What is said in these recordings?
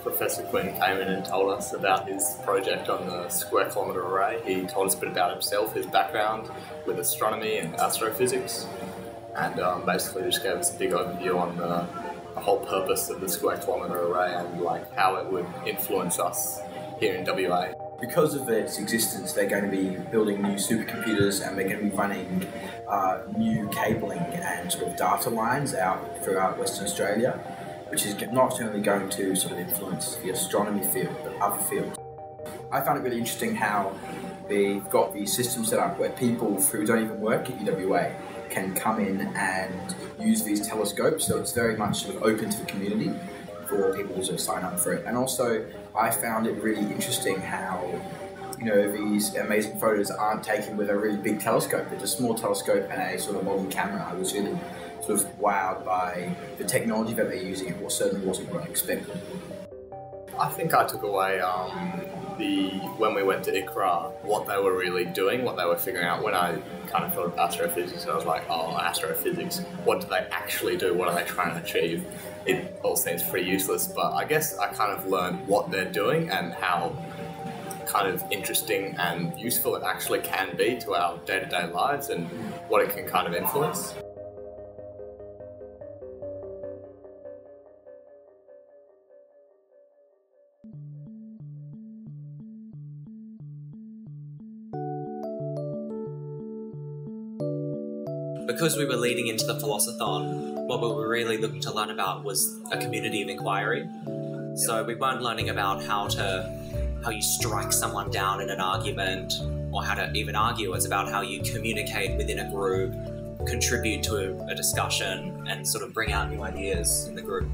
Professor Quinn came in and told us about his project on the square kilometre array. He told us a bit about himself, his background with astronomy and astrophysics, and basically just gave us a big overview on the whole purpose of the square kilometre array and like how it would influence us here in WA. Because of its existence, they're going to be building new supercomputers and they're going to be running new cabling and sort of data lines out throughout Western Australia, which is not only going to sort of influence the astronomy field, but other fields. I found it really interesting how they've got these systems set up where people who don't even work at UWA can come in and use these telescopes, so it's very much sort of open to the community for people to sort of sign up for it. And also, I found it really interesting how, you know, these amazing photos aren't taken with a really big telescope. It's a small telescope and a sort of modern camera. I was really sort of wowed by the technology that they're using. It certainly wasn't what I expected. I think I took away when we went to ICRA, what they were really doing, what they were figuring out. When I kind of thought of astrophysics, I was like, oh, astrophysics, what do they actually do? What are they trying to achieve? It all seems pretty useless, but I guess I kind of learned what they're doing and how kind of interesting and useful it actually can be to our day-to-day lives and what it can kind of influence. Because we were leading into the Philosothon, what we were really looking to learn about was a community of inquiry. So we weren't learning about how you strike someone down in an argument or how to even argue. It's about how you communicate within a group, contribute to a discussion, and sort of bring out new ideas in the group.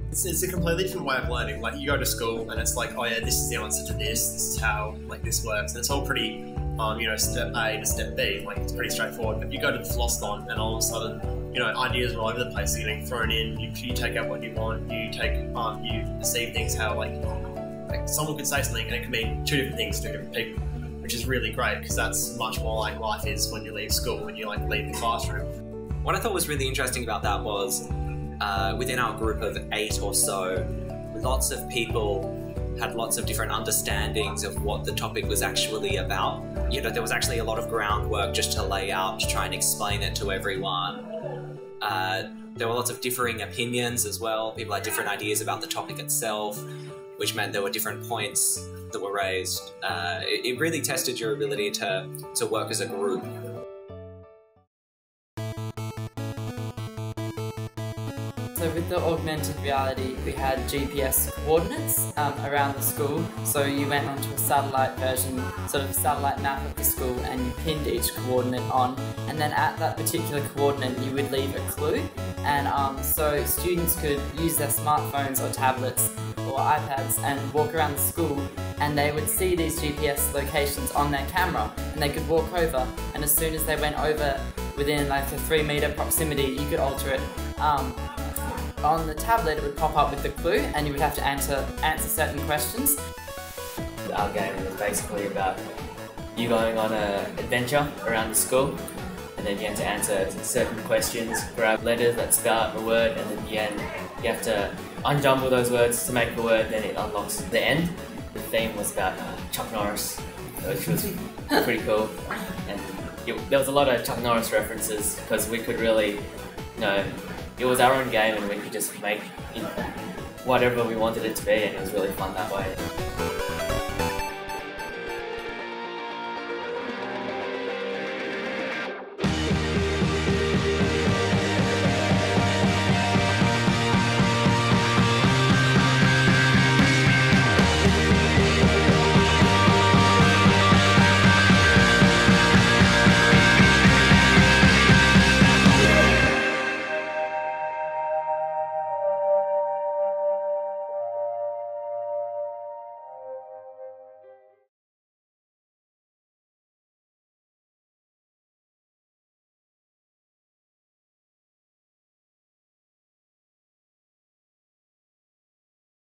It's a completely different way of learning. Like, you go to school and it's like, oh yeah, this is the answer to this is how like this works, and it's all pretty step A to step B, like it's pretty straightforward. But you go to the Philosothon and all of a sudden, ideas are all over the place. They're getting thrown in. You take out what you want. You perceive things how like someone could say something and it can mean two different things to different people, which is really great because that's much more like life is when you leave school, when you like leave the classroom. What I thought was really interesting about that was within our group of 8 or so, lots of people had lots of different understandings of what the topic was actually about. There was actually a lot of groundwork just to lay out, to try and explain it to everyone. There were lots of differing opinions as well. People had different ideas about the topic itself, which meant there were different points that were raised. It really tested your ability to work as a group. So with the augmented reality, we had GPS coordinates around the school. So you went onto a satellite version, sort of satellite map of the school, and you pinned each coordinate on. And then at that particular coordinate, you would leave a clue. And so students could use their smartphones or tablets or iPads and walk around the school, and they would see these GPS locations on their camera, and they could walk over. And as soon as they went over within like a 3-meter proximity, you could alter it. On the tablet, it would pop up with the clue, and you would have to answer certain questions. Our game was basically about you going on an adventure around the school, and then you have to answer certain questions, grab letters that start a word, and at the end you have to unjumble those words to make a word, then it unlocks the end. The theme was about Chuck Norris, which was pretty cool, and there was a lot of Chuck Norris references because we could really, it was our own game and we could just make whatever we wanted it to be, and it was really fun that way.